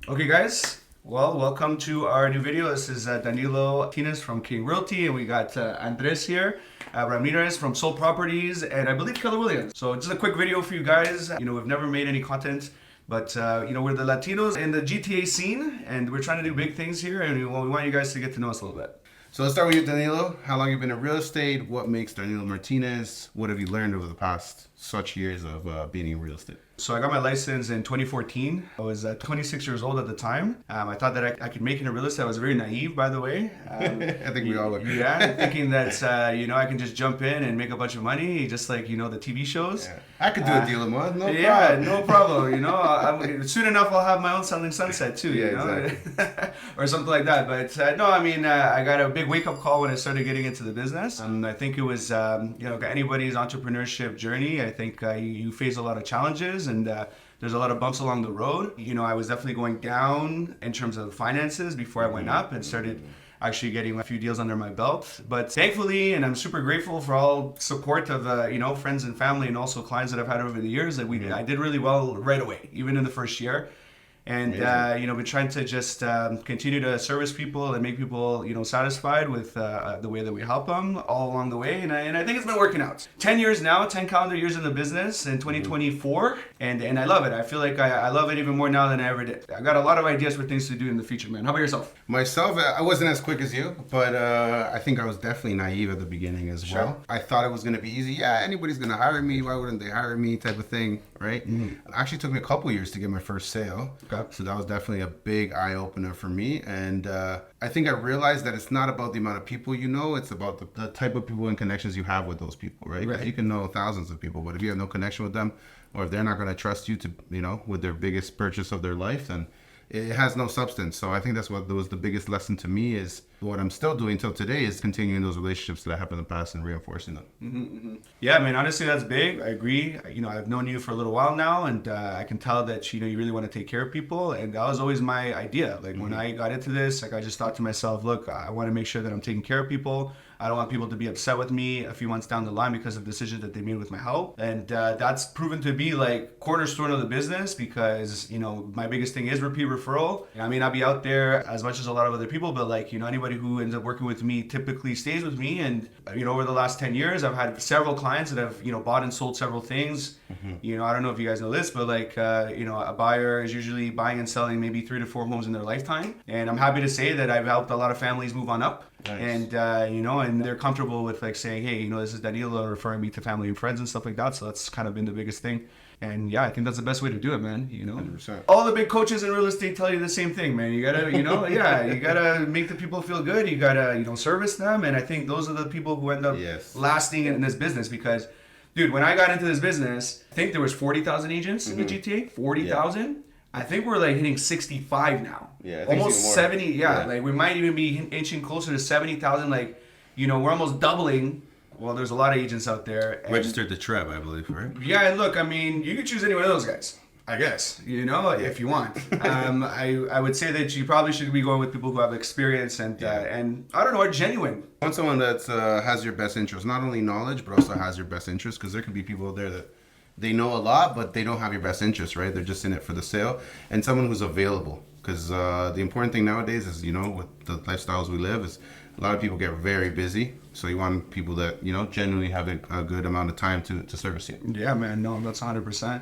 Okay, guys. Well, welcome to our new video. This is Danilo Martinez from King Realty, and we got Andres here, Ramirez from Soul Properties, and I believe Keller Williams. So just a quick video for you guys. We've never made any content, but we're the Latinos in the GTA scene, and we're trying to do big things here, and we want you guys to get to know us a little bit. So let's start with you, Danilo. How long have you been in real estate? What makes Danilo Martinez? What have you learned over the past such years of being in real estate? So I got my license in 2014. I was 26 years old at the time. I thought that I could make it in real estate. I was very naive, by the way. I think we all were. Yeah, thinking that, I can just jump in and make a bunch of money, just like, the TV shows. Yeah. I could do a deal a month, no problem. Yeah, no problem. Soon enough, I'll have my own Selling Sunset too, Exactly. or something like that. But I got a big wake-up call when I started getting into the business. I think it was, anybody's entrepreneurship journey. I think you face a lot of challenges, and there's a lot of bumps along the road. I was definitely going down in terms of finances before I went up and started actually getting a few deals under my belt. But thankfully, and I'm super grateful for all support of friends and family, and also clients that I've had over the years, that I did really well right away, even in the first year. And been trying to just continue to service people and make people satisfied with the way that we help them all along the way, and I think it's been working out. 10 years now, 10 calendar years in the business in 2024, and I love it. I feel like I love it even more now than I ever did. I got a lot of ideas for things to do in the future, man. How about yourself? Myself, I wasn't as quick as you, but I think I was definitely naive at the beginning as well. Sure. I thought it was going to be easy. Yeah, anybody's going to hire me. Why wouldn't they hire me, type of thing, right? It actually took me a couple years to get my first sale. Okay. So that was definitely a big eye-opener for me. And I think I realized that it's not about the amount of people you know, it's about the type of people and connections you have with those people, right? Right. You can know thousands of people, but if you have no connection with them, or if they're not going to trust you to, with their biggest purchase of their life, then it has no substance. So I think that's what was the biggest lesson to me, is what I'm still doing till today is continuing those relationships that I have in the past and reinforcing them. Yeah, I mean, honestly, that's big. I agree. I've known you for a little while now, and I can tell that, you really want to take care of people. And that was always my idea. Like when I got into this, I just thought to myself, look, I want to make sure that I'm taking care of people. I don't want people to be upset with me a few months down the line because of decisions that they made with my help. And that's proven to be like cornerstone of the business, because, my biggest thing is repeat referral. I may not be out there as much as a lot of other people, but anybody who ends up working with me typically stays with me. And, over the last 10 years, I've had several clients that have, bought and sold several things. I don't know if you guys know this, but a buyer is usually buying and selling maybe 3 to 4 homes in their lifetime. And I'm happy to say that I've helped a lot of families move on up. Nice. And and they're comfortable with saying, hey, this is Danilo, referring me to family and friends and stuff like that. So that's kind of been the biggest thing. And yeah, I think that's the best way to do it, man. 100%. All the big coaches in real estate tell you the same thing, man. You gotta, you gotta make the people feel good. You gotta, service them. And I think those are the people who end up lasting in this business, because, dude, when I got into this business, I think there was 40,000 agents in the GTA. 40,000. Yeah. I think we're hitting 65 now. Yeah, almost 70. Yeah, we might even be inching closer to 70,000. We're almost doubling. Well, there's a lot of agents out there. Registered to Trev, I believe, right? Yeah, and look, I mean, you could choose any one of those guys, I guess, if you want. I would say that you probably should be going with people who have experience and I don't know, are genuine. I want someone that has your best interest, not only knowledge, but also has your best interest, because there could be people there that they know a lot, but they don't have your best interest, right? They're just in it for the sale. And someone who's available, because the important thing nowadays is, with the lifestyles we live, is a lot of people get very busy. So you want people that, genuinely have a good amount of time to service you. Yeah, man. No, that's 100%.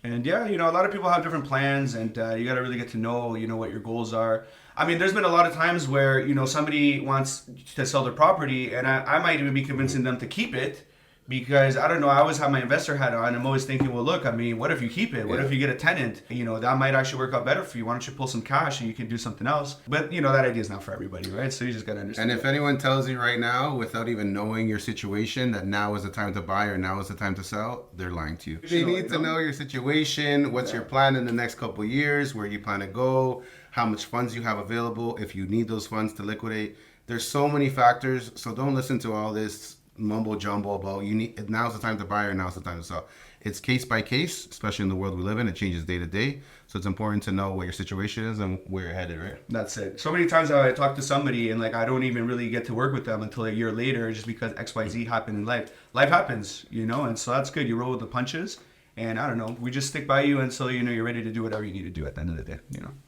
And yeah, a lot of people have different plans, and you got to really get to know, what your goals are. I mean, there's been a lot of times where, somebody wants to sell their property, and I might even be convincing them to keep it. Because, I don't know, I always have my investor hat on. I'm always thinking, well, look, I mean, what if you keep it? What if you get a tenant? That might actually work out better for you. Why don't you pull some cash and you can do something else? But, that idea is not for everybody, right? So you just got to understand. And if anyone tells you right now, without even knowing your situation, that now is the time to buy or now is the time to sell, they're lying to you. They need to know your situation, what's your plan in the next couple of years, where you plan to go, how much funds you have available, if you need those funds to liquidate. There's so many factors, so don't listen to all this mumbo jumbo about now's the time to buy or now's the time to sell. It's case by case, especially in the world we live in. It changes day to day. So it's important to know what your situation is and where you're headed, right? That's it. So many times I talk to somebody and I don't even really get to work with them until a year later, just because XYZ happened in life. Life happens, and so that's good. You roll with the punches. And I don't know, we just stick by you until, you're ready to do whatever you need to do at the end of the day,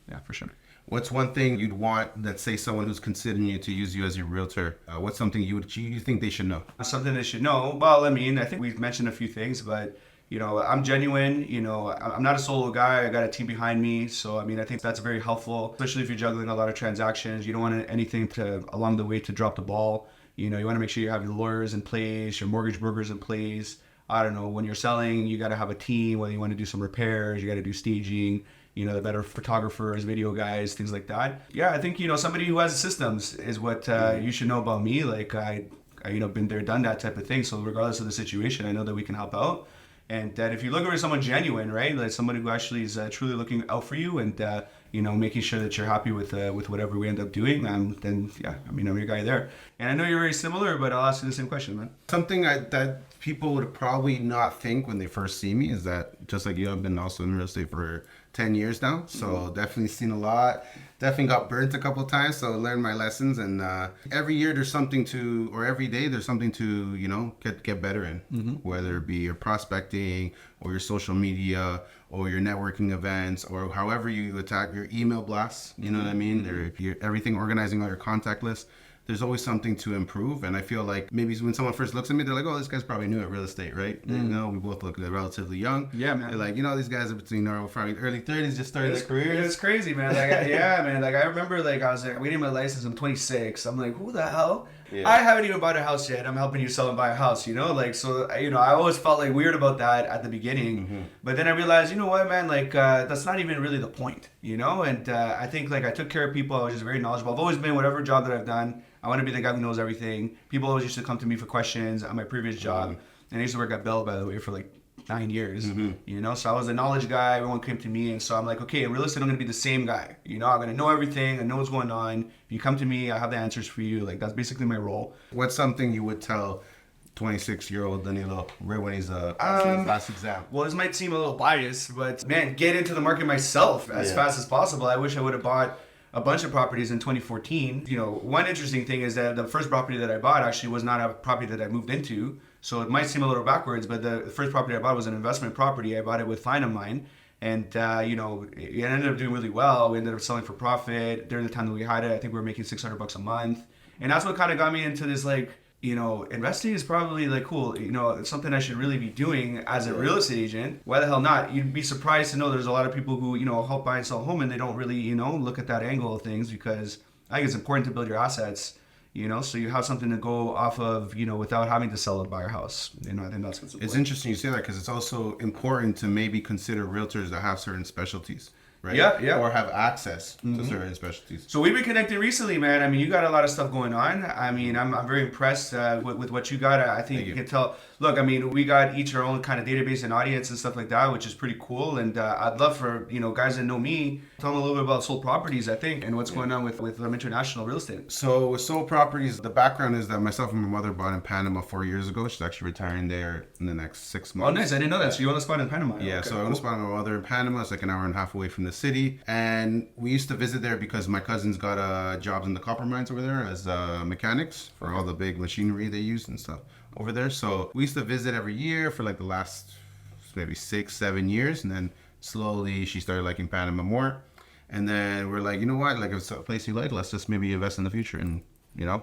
Yeah, for sure. What's one thing you'd want that, say, someone who's considering you to use you as your realtor? What's something you think they should know? Something they should know. Well, I mean, I think we've mentioned a few things, but I'm genuine. I'm not a solo guy. I got a team behind me. So, I mean, I think that's very helpful, especially if you're juggling a lot of transactions. You don't want anything along the way to drop the ball. You want to make sure you have your lawyers in place, your mortgage brokers in place. I don't know, when you're selling, you got to have a team, whether you want to do some repairs, you got to do staging, the better photographers, video guys, things like that. Yeah, I think, somebody who has systems is what you should know about me. Like I been there, done that type of thing. So regardless of the situation, I know that we can help out. And that if you're looking for someone genuine, right, like somebody who actually is truly looking out for you and, making sure that you're happy with whatever we end up doing, then, yeah, I mean, I'm your guy there. And I know you're very similar, but I'll ask you the same question, man. Something that people would probably not think when they first see me is that, just like you, I've been also in real estate for 10 years now. So definitely seen a lot. Definitely got burnt a couple of times, so learned my lessons. And every year there's something to, or every day there's something to, get better in. Whether it be your prospecting or your social media or your networking events or however you attack your email blasts. You know what I mean? Everything, organizing all your contact list. There's always something to improve. And I feel like maybe when someone first looks at me, they're like, oh, this guy's probably new at real estate, right? We both look relatively young. Yeah, man. They're like, these guys are between probably early 30s, just started their careers. It's crazy, man. Like, yeah, man. Like, I remember, like, I was waiting my license. I'm 26. I'm like, who the hell? Yeah. I haven't even bought a house yet. I'm helping you sell and buy a house, Like, so, I always felt, like, weird about that at the beginning. But then I realized, you know what, man? Like, that's not even really the point, And I think, like, I took care of people. I was just very knowledgeable. I've always been, whatever job that I've done, I want to be the guy who knows everything. People always used to come to me for questions on my previous job. And I used to work at Bell, by the way, for like 9 years. So I was a knowledge guy. Everyone came to me. And so I'm like, okay, in real estate, I'm going to be the same guy. I'm going to know everything. I know what's going on. If you come to me, I have the answers for you. Like, that's basically my role. What's something you would tell 26-year-old Danilo right when he's last exam? Well, this might seem a little biased, but man, get into the market myself as fast as possible. I wish I would have bought a bunch of properties in 2014. One interesting thing is that the first property that I bought actually was not a property that I moved into. So it might seem a little backwards, but the first property I bought was an investment property. I bought it with a client of mine. And, it ended up doing really well. We ended up selling for profit. During the time that we had it, I think we were making $600 a month. And that's what kind of got me into this, like, investing is probably like cool. It's something I should really be doing as a real estate agent. Why the hell not? You'd be surprised to know there's a lot of people who, help buy and sell a home and they don't really, look at that angle of things, because I think it's important to build your assets, so you have something to go off of, without having to sell or buy your house. I think that's what's important. It's interesting you say that, because it's also important to maybe consider realtors that have certain specialties. Right? Yeah. Or have access to certain specialties. So we've been connected recently, man. I mean, you got a lot of stuff going on. I mean, I'm very impressed with what you got. I think you can tell. Look, I mean, we got each our own kind of database and audience and stuff like that, which is pretty cool. And I'd love for, guys that know me, tell them a little bit about Soul Properties, I think, and what's going on with international real estate. So with Soul Properties, the background is that myself and my mother bought in Panama 4 years ago. She's actually retiring there in the next 6 months. Oh, nice. I didn't know that. So you own a spot in Panama. Yeah, okay, so I own a spot with my mother in Panama. It's like an hour and a half away from the city. And we used to visit there because my cousins got jobs in the copper mines over there as mechanics for all the big machinery they use and stuff over there. So we used to visit every year for like the last maybe 6-7 years. And then slowly she started liking Panama more. And then we're like, you know what? Like, if it's a place you like, let's just maybe invest in the future and, get a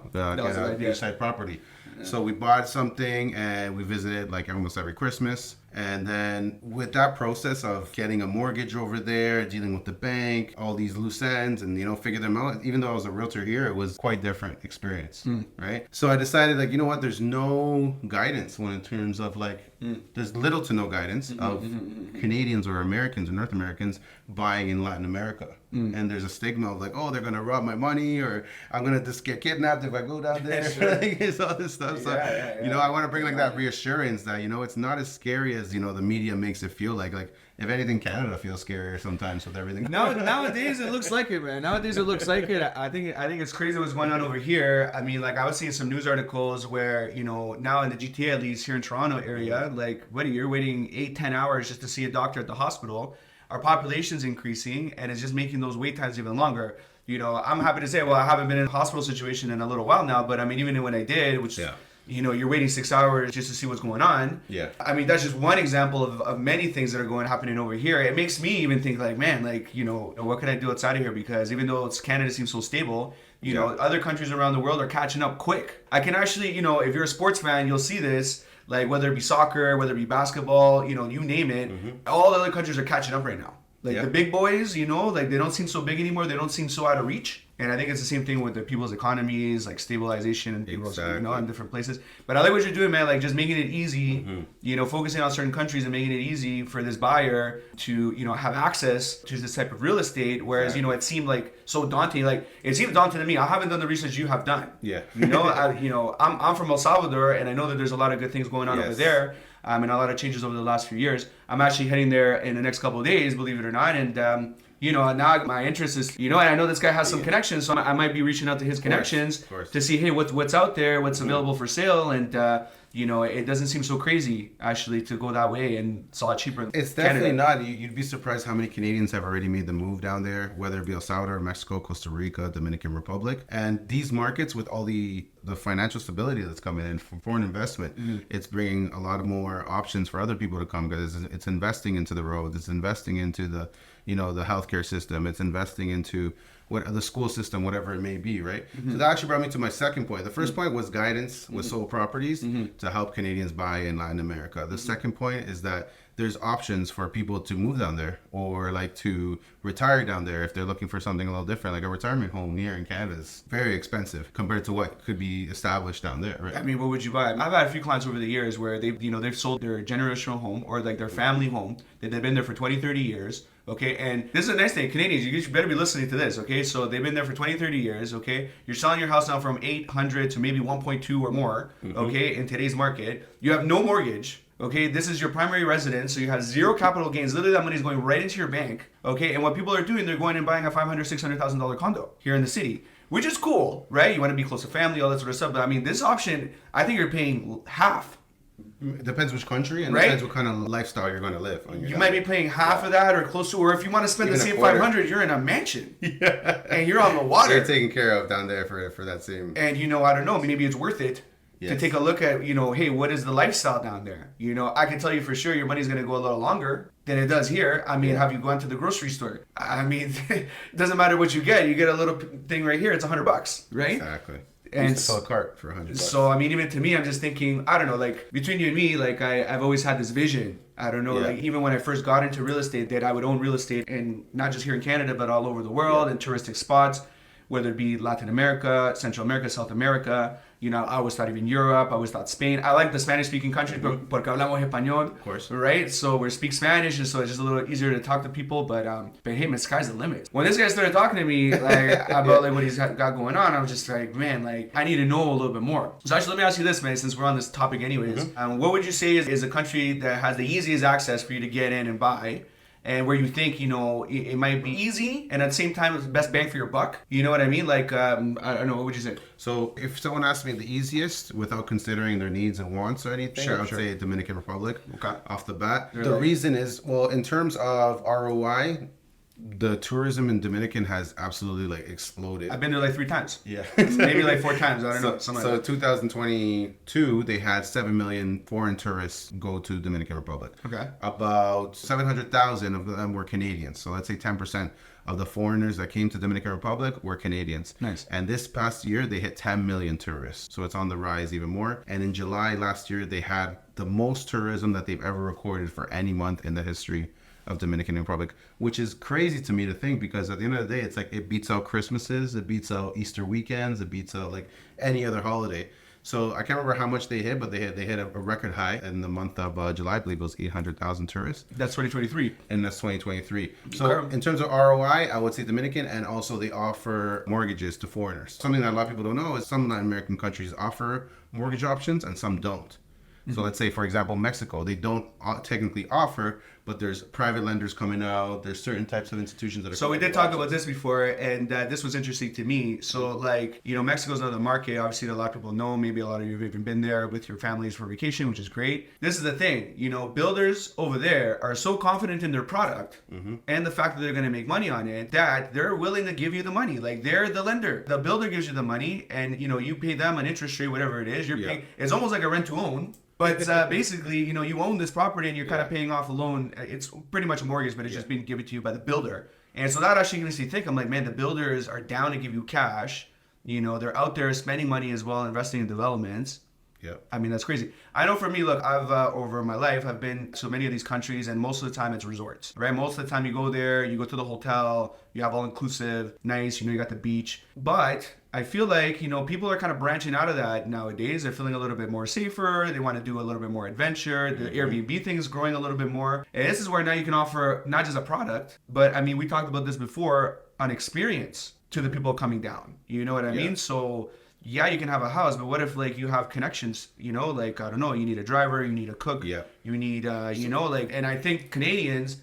beachside property. Yeah. So we bought something and we visited like almost every Christmas. And then with that process of getting a mortgage over there, dealing with the bank, all these loose ends and, figure them out, even though I was a realtor here, it was quite different experience, right? So I decided like, you know what, there's no guidance in terms of like, there's little to no guidance of Canadians or Americans or North Americans buying in Latin America. And there's a stigma of like, oh, they're going to rob my money or I'm going to just get kidnapped if I go down there. Like, it's all this stuff. So, I want to bring like that reassurance that, it's not as scary as, the media makes it feel like if anything, Canada feels scarier sometimes with everything. No, nowadays it looks like it, man. Nowadays it looks like it. I think it's crazy what's going on over here. I mean, like I was seeing some news articles where, now in the GTA, at least here in Toronto area, like you're waiting 8-10 hours just to see a doctor at the hospital. Our population's increasing and it's just making those wait times even longer. I'm happy to say, well, I haven't been in a hospital situation in a little while now, but I mean, even when I did, which you're waiting 6 hours just to see what's going on. Yeah. I mean, that's just one example of many things that are happening over here. It makes me even think like, man, like, what can I do outside of here? Because even though Canada seems so stable, other countries around the world are catching up quick. I can actually, if you're a sports fan, you'll see this, like whether it be soccer, whether it be basketball, you name it, all the other countries are catching up right now. Like the big boys, like they don't seem so big anymore. They don't seem so out of reach. And I think it's the same thing with the people's economies, like stabilization and people's, in different places. But I like what you're doing, man. Like just making it easy, focusing on certain countries and making it easy for this buyer to, have access to this type of real estate. Whereas, it seemed like so daunting. Like it seemed daunting to me. I haven't done the research you have done. Yeah. I'm from El Salvador, and I know that there's a lot of good things going on over there. And a lot of changes over the last few years. I'm actually heading there in the next couple of days, believe it or not. And, now my interest is, and I know this guy has some connections, so I might be reaching out to his connections to see, hey, what's out there, what's available for sale. And, it doesn't seem so crazy, actually, to go that way, and it's a lot cheaper. It's definitely not. You'd be surprised how many Canadians have already made the move down there, whether it be El Salvador, Mexico, Costa Rica, Dominican Republic. And these markets, with all the financial stability that's coming in from foreign investment, it's bringing a lot of more options for other people to come, because it's investing into the roads, it's investing into the healthcare system, it's investing into the school system, whatever it may be, right? So that actually brought me to my second point. The first point was guidance with sold properties to help Canadians buy in Latin America. The second point is that there's options for people to move down there, or like to retire down there if they're looking for something a little different. Like a retirement home here in Canada is very expensive compared to what could be established down there, right? I mean, what would you buy? I've had a few clients over the years where they've sold their generational home, or like their family home that they've been there for 20, 30 years. Okay, and this is a nice thing. Canadians, you better be listening to this, okay? So they've been there for 20, 30 years, okay? You're selling your house now from 800 to maybe 1.2 or more, okay, in today's market. You have no mortgage, okay? This is your primary residence, so you have zero capital gains. Literally, that money is going right into your bank, okay? And what people are doing, they're going and buying a $500,000, $600,000 condo here in the city, which is cool, right? You want to be close to family, all that sort of stuff. But I mean, this option, I think you're paying half. Depends which country, and depends what kind of lifestyle you're going to live. You might be paying half of that or close to, or if you want to spend even the same 500, you're in a mansion. And you're on the water. You're taken care of down there for that same. And I don't know, maybe it's worth it to take a look at, hey, what is the lifestyle down there? I can tell you for sure your money's going to go a little longer than it does here. I mean, have you gone to the grocery store? I mean, it doesn't matter what you get a little thing right here, it's $100, right? Exactly. And sell a cart for $100. So I mean, even to me, I'm just thinking, I don't know, like between you and me, like I've always had this vision. I don't know, like even when I first got into real estate, that I would own real estate, and not just here in Canada, but all over the world, in touristic spots, whether it be Latin America, Central America, South America. I always thought even Europe. I always thought Spain. I like the Spanish-speaking countries, porque hablamos español, of course, right? So we speak Spanish, and so it's just a little easier to talk to people. But hey, man, the sky's the limit. When this guy started talking to me like about like what he's got going on, I was just like, man, like I need to know a little bit more. So actually, let me ask you this, man, since we're on this topic, anyways. What would you say is a country that has the easiest access for you to get in and buy? And where you think, it might be easy, and at the same time, it's the best bang for your buck. You know what I mean? Like, I don't know, what would you say? So if someone asked me the easiest, without considering their needs and wants or anything, I would say Dominican Republic, off the bat. Really? The reason is, well, in terms of ROI, the tourism in Dominican has absolutely like exploded. I've been there like 3 times. Yeah. Maybe like 4 times. I don't know. So 2022, they had 7 million foreign tourists go to Dominican Republic. Okay. About 700,000 of them were Canadians. So let's say 10% of the foreigners that came to Dominican Republic were Canadians. Nice. And this past year, they hit 10 million tourists. So it's on the rise even more. And in July last year, they had the most tourism that they've ever recorded for any month in the history of Dominican Republic, which is crazy to me to think, because at the end of the day, it's like it beats out Christmases, it beats out Easter weekends, it beats out like any other holiday. So I can't remember how much they hit, but they hit a record high in the month of July. I believe it was 800,000 tourists. That's 2023. And that's 2023. So in terms of ROI, I would say Dominican, and also they offer mortgages to foreigners. Something that a lot of people don't know is some Latin American countries offer mortgage options and some don't. So let's say, for example, Mexico, they don't technically offer but there's private lenders coming out. There's certain types of institutions that are. So we did talk about this before, and this was interesting to me. So like, you know, Mexico's another market. Obviously, a lot of people know. Maybe a lot of you have even been there with your families for vacation, which is great. This is the thing, you know, builders over there are so confident in their product and the fact that they're going to make money on it that they're willing to give you the money. Like they're the lender. The builder gives you the money, and you know, you pay them an interest rate, whatever it is. You're paying. It's almost like a rent to own. But basically, you know, you own this property and you're kind of paying off a loan. It's pretty much a mortgage, but it's just being given to you by the builder. And so that actually makes me think, I'm like, man, the builders are down to give you cash. You know, they're out there spending money as well, investing in developments. Yeah. I mean, that's crazy. I know for me, look, I've over my life, I've been to many of these countries, and most of the time it's resorts, right? Most of the time you go there, you go to the hotel, you have all inclusive, nice, you know, you got the beach. But I feel like, you know, people are kind of branching out of that nowadays. They're feeling a little bit more safer. They want to do a little bit more adventure. The Airbnb thing is growing a little bit more. And this is where now you can offer not just a product, but I mean, we talked about this before, an experience to the people coming down. You know what I mean? So yeah, you can have a house, but what if like you have connections, you know, like, I don't know, you need a driver, you need a cook, you need, you know, like, and I think Canadians,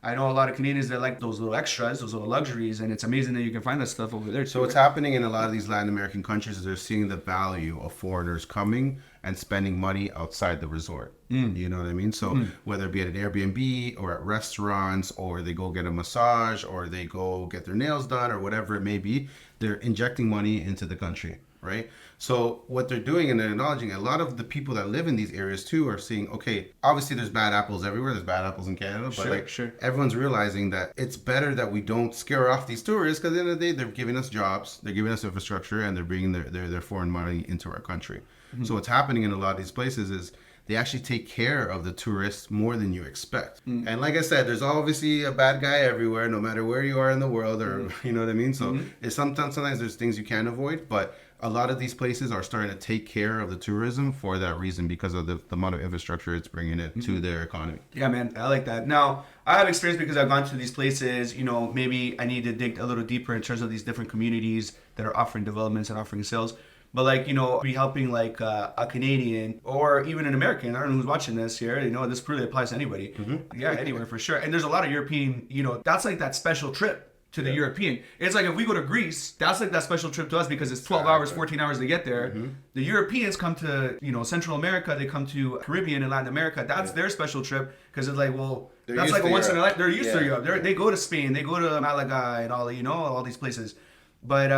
I know a lot of Canadians that like those little extras, those little luxuries, and it's amazing that you can find that stuff over there too. So what's happening in a lot of these Latin American countries is they're seeing the value of foreigners coming and spending money outside the resort. You know what I mean? So whether it be at an Airbnb or at restaurants, or they go get a massage, or they go get their nails done, or whatever it may be, they're injecting money into the country. Right? So what they're doing, and they're acknowledging, a lot of the people that live in these areas too are seeing, okay, obviously there's bad apples everywhere. There's bad apples in Canada, but everyone's realizing that it's better that we don't scare off these tourists, because at the end of the day, they're giving us jobs, they're giving us infrastructure, and they're bringing their foreign money into our country. So what's happening in a lot of these places is they actually take care of the tourists more than you expect. And like I said, there's obviously a bad guy everywhere, no matter where you are in the world, or you know what I mean? So it's sometimes there's things you can't avoid, but a lot of these places are starting to take care of the tourism for that reason, because of the amount of infrastructure it's bringing in to their economy. Yeah, man, I like that. Now, I have experience because I've gone to these places. You know, maybe I need to dig a little deeper in terms of these different communities that are offering developments and offering sales. But like, you know, be helping like a Canadian or even an American, I don't know who's watching this here, you know, this really applies to anybody. Yeah, anywhere for sure. And there's a lot of European, you know, that's like that special trip to the European. It's like if we go to Greece, that's like that special trip to us because it's 12 hours, 14 hours to get there. The Europeans come to, you know, Central America, they come to Caribbean and Latin America. That's their special trip because it's like, well, that's like a once in a life. They're used to Europe. They go to Spain, they go to Malaga and all, you know, all these places. But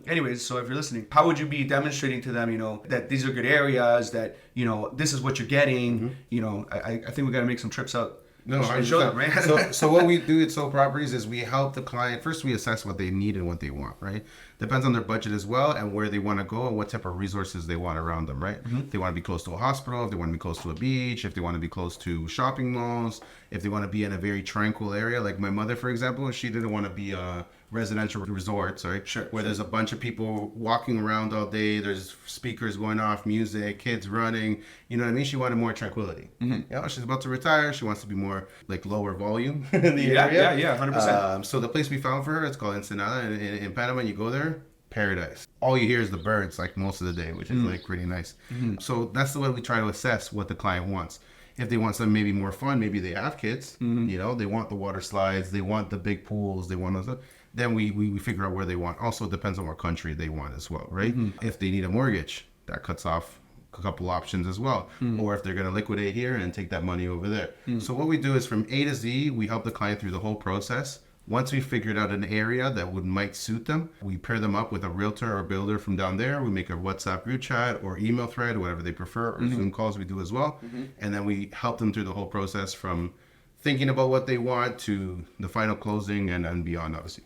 anyways, so if you're listening, how would you be demonstrating to them, you know, that these are good areas, that, you know, this is what you're getting, you know, I think we got to make some trips out. No, and show them, right? So what we do at Soul Properties is we help the client. First, we assess what they need and what they want, right? Depends on their budget as well, and where they want to go and what type of resources they want around them, right? If they want to be close to a hospital, if they want to be close to a beach, if they want to be close to shopping malls, if they want to be in a very tranquil area. Like my mother, for example, she didn't want to be residential resorts, right? Where there's a bunch of people walking around all day, there's speakers going off, music, kids running, you know what I mean? She wanted more tranquility. You know, she's about to retire, she wants to be more like lower volume in the area. Yeah, 100%. So the place we found for her, it's called Ensenada in Panama, and you go there, paradise. All you hear is the birds like most of the day, which is like pretty nice. So that's the way we try to assess what the client wants. If they want something maybe more fun, maybe they have kids, you know, they want the water slides, they want the big pools, they want those stuff. Then we figure out where they want. Also, it depends on what country they want as well, right? If they need a mortgage, that cuts off a couple options as well. Or if they're going to liquidate here and take that money over there. So what we do is from A to Z, we help the client through the whole process. Once we figured out an area that might suit them, we pair them up with a realtor or builder from down there. We make a WhatsApp group chat or email thread, whatever they prefer, or Zoom calls we do as well. And then we help them through the whole process from thinking about what they want to the final closing and beyond, obviously.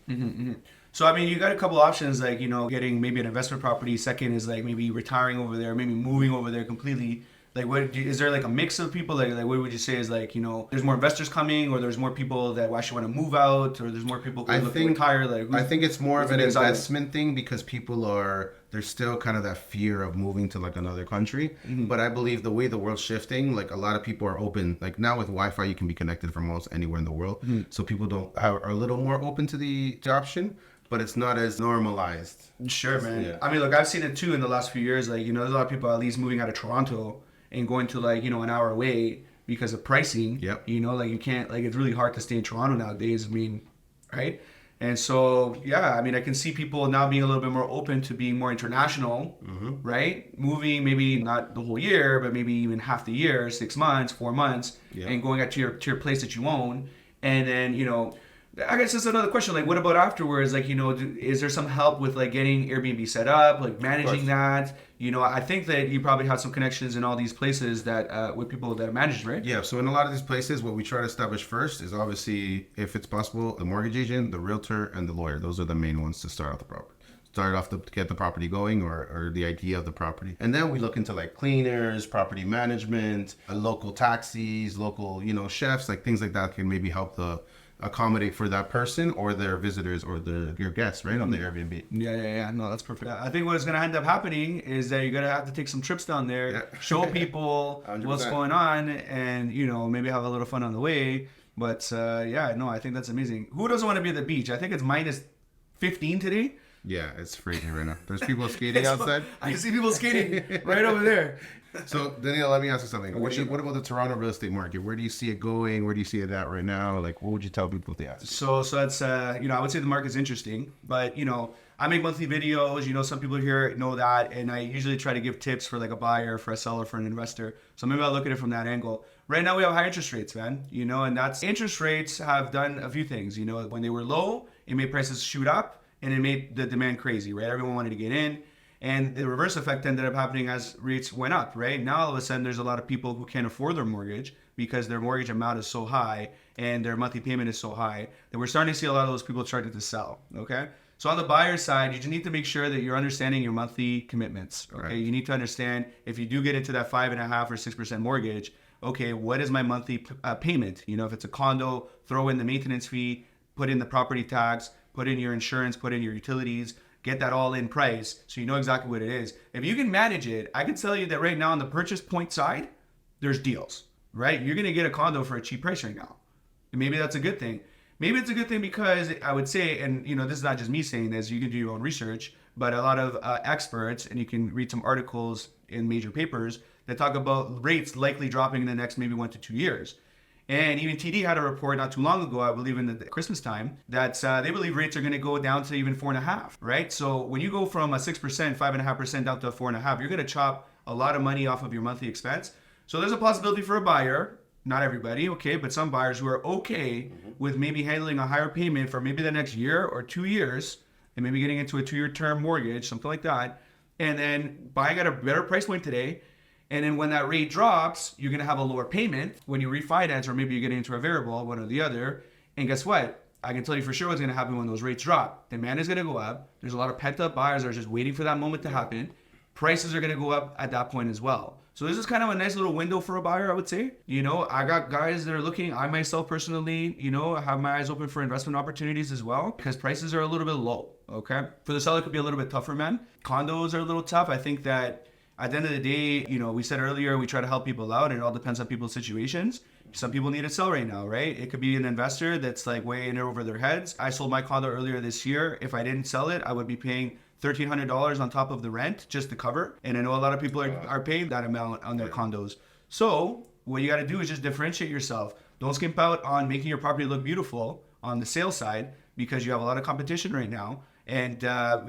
So, I mean, you got a couple options, like, you know, getting maybe an investment property. Second is like maybe retiring over there, maybe moving over there completely. Like, is there like a mix of people? Like what would you say is like, you know, there's more investors coming, or there's more people that actually want to move out, or there's more people who look to retire? Like, I think it's more of an investment thing because people there's still kind of that fear of moving to like another country. But I believe the way the world's shifting, like a lot of people are open. Like now with Wi-Fi, you can be connected from almost anywhere in the world. So people are a little more open to the option. But it's not as normalized. Sure, man. Yeah. I mean, look, I've seen it too in the last few years. Like, you know, there's a lot of people at least moving out of Toronto and going to like, you know, an hour away because of pricing. Yep. You know, like you can't, like it's really hard to stay in Toronto nowadays. I mean, right? And so, yeah, I mean, I can see people now being a little bit more open to being more international, right? Moving maybe not the whole year, but maybe even half the year, 6 months, 4 months, and going out to your place that you own. And then, you know, I guess that's another question. Like, what about afterwards? Like, you know, is there some help with like getting Airbnb set up, like managing that? You know, I think that you probably have some connections in all these places that with people that are managed, right? Yeah. So in a lot of these places, what we try to establish first is obviously, if it's possible, the mortgage agent, the realtor, and the lawyer. Those are the main ones to start off the property. Start off to get the property going or the idea of the property. And then we look into like cleaners, property management, local taxis, local, you know, chefs, like things like that can maybe help accommodate for that person or their visitors or your guests, right, on the Airbnb. Yeah. No, that's perfect. I think what's going to end up happening is that you're going to have to take some trips down there, show people what's going on, and, you know, maybe have a little fun on the way. But, yeah, no, I think that's amazing. Who doesn't want to be at the beach? I think it's minus 15 today. Yeah, it's freezing right now. There's people skating outside. I see people skating right over there. So, Danilo, let me ask you something. What about the Toronto real estate market? Where do you see it going? Where do you see it at right now? Like, what would you tell people if they ask? So that's, you know, I would say the market's interesting. But, you know, I make monthly videos. You know, some people here know that. And I usually try to give tips for like a buyer, for a seller, for an investor. So maybe I'll look at it from that angle. Right now we have high interest rates, man. You know, and that's interest rates have done a few things. You know, when they were low, it made prices shoot up. And it made the demand crazy, right? Everyone wanted to get in. And the reverse effect ended up happening as rates went up, right? Now, all of a sudden, there's a lot of people who can't afford their mortgage because their mortgage amount is so high and their monthly payment is so high that we're starting to see a lot of those people starting to sell, okay? So on the buyer side, you just need to make sure that you're understanding your monthly commitments, okay? Right. You need to understand if you do get into that 5.5% or 6% mortgage, okay, what is my monthly payment? You know, if it's a condo, throw in the maintenance fee, put in the property tax, put in your insurance, put in your utilities, get that all in price so you know exactly what it is. If you can manage it, I can tell you that right now on the purchase point side, there's deals, right? You're going to get a condo for a cheap price right now. And maybe that's a good thing. Maybe it's a good thing because I would say, and you know, this is not just me saying this, you can do your own research, but a lot of experts, and you can read some articles in major papers that talk about rates likely dropping in the next maybe 1 to 2 years. And even TD had a report not too long ago, I believe in the Christmas time, that they believe rates are going to go down to even 4.5, right? So when you go from a 6%, 5.5% down to a 4.5, you're going to chop a lot of money off of your monthly expense. So there's a possibility for a buyer, not everybody, okay, but some buyers who are okay with maybe handling a higher payment for maybe the next year or 2 years, and maybe getting into a 2-year term mortgage, something like that, and then buying at a better price point today. And then when that rate drops, you're going to have a lower payment when you refinance, or maybe you're getting into a variable, one or the other. And guess what? I can tell you for sure what's going to happen when those rates drop. Demand is going to go up. There's a lot of pent-up buyers that are just waiting for that moment to happen. Prices are going to go up at that point as well. So this is kind of a nice little window for a buyer, I would say. You know, I got guys that are looking. I myself personally, you know, have my eyes open for investment opportunities as well because prices are a little bit low, okay? For the seller, it could be a little bit tougher, man. Condos are a little tough. I think that at the end of the day, you know, we said earlier, we try to help people out, and it all depends on people's situations. Some people need to sell right now, right? It could be an investor that's like way in over their heads. I sold my condo earlier this year. If I didn't sell it, I would be paying $1,300 on top of the rent just to cover. And I know a lot of people are paying that amount on their condos. So what you got to do is just differentiate yourself. Don't skimp out on making your property look beautiful on the sales side because you have a lot of competition right now. And,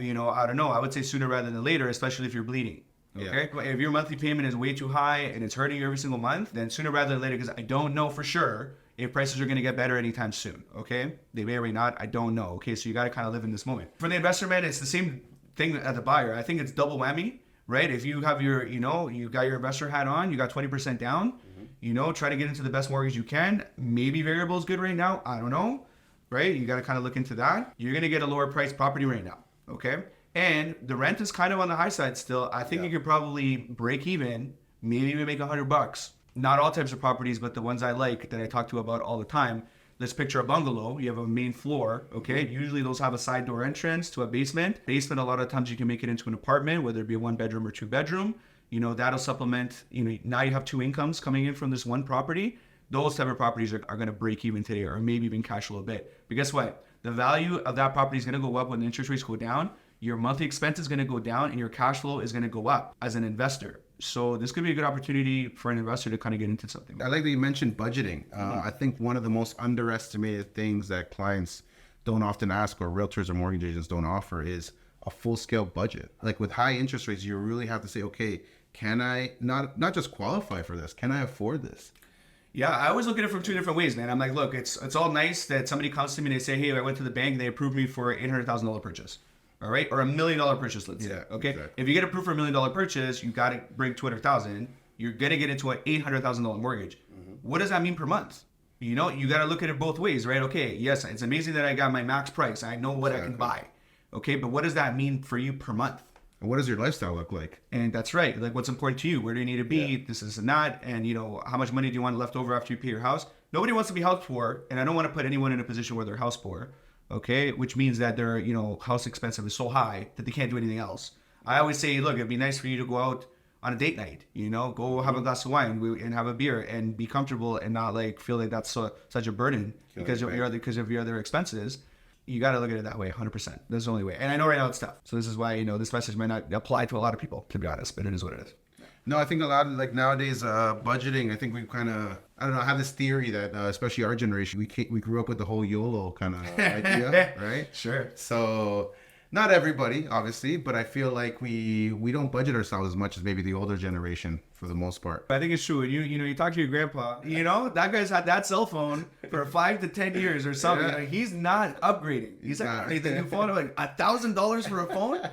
you know, I don't know. I would say sooner rather than later, especially if you're bleeding. Okay. Yeah. If your monthly payment is way too high and it's hurting you every single month, then sooner rather than later, because I don't know for sure if prices are going to get better anytime soon. Okay. They may or may not. I don't know. Okay. So you got to kind of live in this moment. For the investor, man, it's the same thing as the buyer. I think it's double whammy, right? If you have your, you know, you got your investor hat on, you got 20% down, you know, try to get into the best mortgage you can. Maybe variable is good right now. I don't know. Right. You got to kind of look into that. You're going to get a lower price property right now. Okay. And the rent is kind of on the high side still. I think you could probably break even, maybe even make $100. Not all types of properties, but the ones I like that I talk to about all the time. Let's picture a bungalow. You have a main floor, okay? Usually those have a side door entrance to a basement. Basement, a lot of times you can make it into an apartment, whether it be a 1-bedroom or 2-bedroom. You know, that'll supplement, you know, now you have 2 incomes coming in from this one property. Those type of properties are going to break even today, or maybe even cash flow a bit. But guess what? The value of that property is going to go up when the interest rates go down. Your monthly expense is going to go down and your cash flow is going to go up as an investor. So this could be a good opportunity for an investor to kind of get into something. I like that you mentioned budgeting. I think one of the most underestimated things that clients don't often ask, or realtors or mortgage agents don't offer, is a full-scale budget. Like with high interest rates, you really have to say, okay, can I not just qualify for this? Can I afford this? Yeah, I always look at it from two different ways, man. I'm like, look, it's all nice that somebody comes to me and they say, hey, I went to the bank and they approved me for $800,000 purchase. All right, or $1 million purchase, let's say. Okay, exactly. If you get approved for $1 million purchase, you got to bring $200,000. You're gonna get into an $800,000 mortgage. What does that mean per month? You know, you got to look at it both ways, right? Okay, yes, it's amazing that I got my max price. I know what I can buy. Okay, but what does that mean for you per month? And what does your lifestyle look like? And that's right. Like, what's important to you? Where do you need to be? This and that. And, you know, how much money do you want left over after you pay your house? Nobody wants to be house poor. And I don't want to put anyone in a position where they're house poor. Okay, which means that their, you know, house expensive is so high that they can't do anything else. I always say, look, it'd be nice for you to go out on a date night, you know, go have a glass of wine and have a beer and be comfortable and not like feel like that's such a burden because of your other expenses. You got to look at it that way, 100%. That's the only way. And I know right now it's tough. So this is why, you know, this message might not apply to a lot of people, to be honest, but it is what it is. No, I think a lot of, like, nowadays, budgeting, I think we kind of, I don't know, have this theory that, especially our generation, we grew up with the whole YOLO kind of idea, right? Sure. So not everybody, obviously, but I feel like we don't budget ourselves as much as maybe the older generation for the most part. I think it's true. You know, you talk to your grandpa, you know, that guy's had that cell phone for 5 to 10 years or something. Yeah. Like, he's not upgrading. He's like, the new phone, like $1,000 for a phone?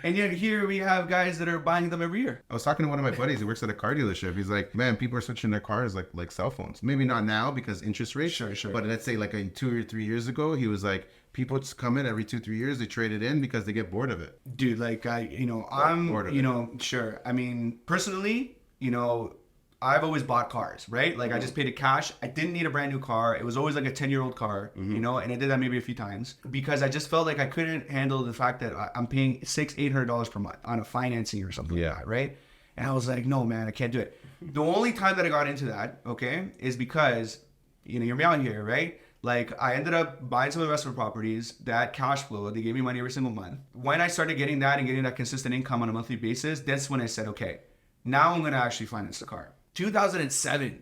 And yet here we have guys that are buying them every year. I was talking to one of my buddies who works at a car dealership. He's like, man, people are switching their cars like cell phones. Maybe not now because interest rates. Sure. But let's say like 2 or 3 years ago, he was like, people just come in every 2-3 years, they trade it in because they get bored of it. Dude, like, sure. I mean, personally, you know, I've always bought cars, right? Like, I just paid it cash. I didn't need a brand new car. It was always like a 10-year-old car, you know, and I did that maybe a few times because I just felt like I couldn't handle the fact that I'm paying $600-800 per month on a financing or something like that, right? And I was like, no, man, I can't do it. The only time that I got into that, okay, is because, you know, you're out here, right? Like, I ended up buying some investment properties, that cash flow, they gave me money every single month. When I started getting that and getting that consistent income on a monthly basis, that's when I said, okay, now I'm going to actually finance the car. 2007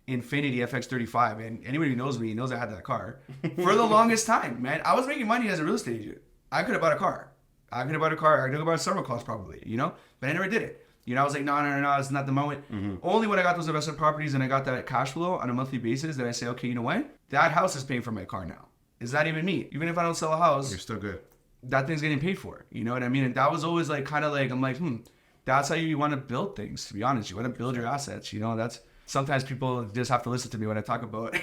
Infiniti FX35, and anybody who knows me knows I had that car for the longest time, man. I was making money as a real estate agent. I could have bought a car. I could have bought a summer clause probably, you know, but I never did it. You know, I was like, no, it's not the moment. Only when I got those investment properties and I got that cash flow on a monthly basis that I say, okay, you know what? That house is paying for my car now. Is that even me? Even if I don't sell a house, you're still good. That thing's getting paid for. You know what I mean? And that was always like, kind of like, I'm like, that's how you want to build things, to be honest. You want to build your assets. You know, that's sometimes people just have to listen to me when I talk about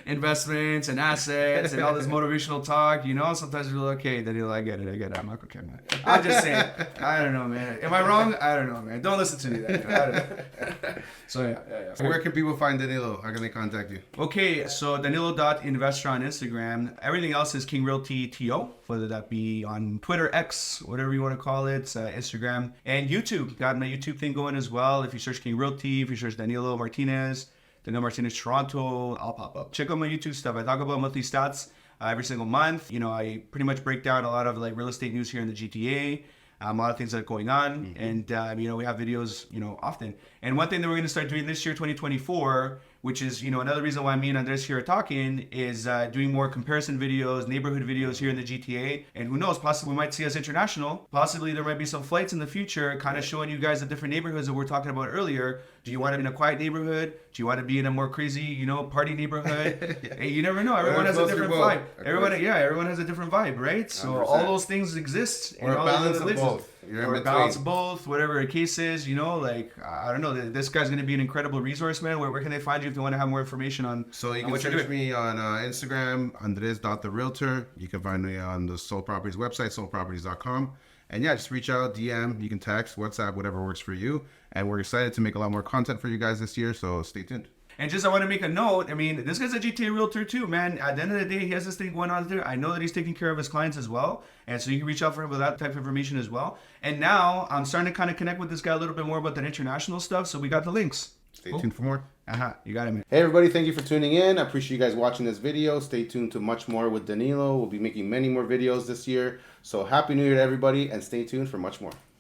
investments and assets and all this motivational talk. You know, sometimes people are like, okay, Danilo, I get it. I'm like, okay, man. I'm just saying. I don't know, man. Am I wrong? I don't know, man. Don't listen to me then. I don't know. So, yeah. Where can people find Danilo? How can they contact you? Okay, so Danilo.investor on Instagram. Everything else is King Realty TO, whether that be on Twitter, X, whatever you want to call it, Instagram, and YouTube. Got my YouTube thing going as well. If you search King Realty, if you search Danilo Martinez, Danilo Martinez Toronto, I'll pop up. Check out my YouTube stuff. I talk about monthly stats every single month. You know, I pretty much break down a lot of like real estate news here in the GTA. A lot of things that are going on, and you know, we have videos, you know, often. And one thing that we're going to start doing this year, 2024, which is, you know, another reason why me and Andres here are talking, is doing more comparison videos, neighborhood videos here in the GTA. And who knows, possibly we might see us international. Possibly there might be some flights in the future, kind of showing you guys the different neighborhoods that we're talking about earlier. Do you want to be in a quiet neighborhood? Do you want to be in a more crazy, you know, party neighborhood? Hey, you never know. Everyone has a different vibe. Everyone has a different vibe, right? So 100%. All those things exist. Or a balance of both. Or a balance of both, whatever the case is, you know, like, I don't know, this guy's going to be an incredible resource, man. Where can they find you if they want to have more information on So you can search me on Instagram, Andres.therealtor. You can find me on the Soul Properties website, soulproperties.com. And yeah, just reach out, DM, you can text, WhatsApp, whatever works for you. And we're excited to make a lot more content for you guys this year, so stay tuned. And just I want to make a note, I mean, this guy's a GTA realtor too, man. At the end of the day, he has this thing going on there. I know that he's taking care of his clients as well. And so you can reach out for him with that type of information as well. And now I'm starting to kind of connect with this guy a little bit more about that international stuff. So we got the links. Stay tuned for more. You got it, man. Hey, everybody. Thank you for tuning in. I appreciate you guys watching this video. Stay tuned to much more with Danilo. We'll be making many more videos this year. So happy New Year to everybody and stay tuned for much more.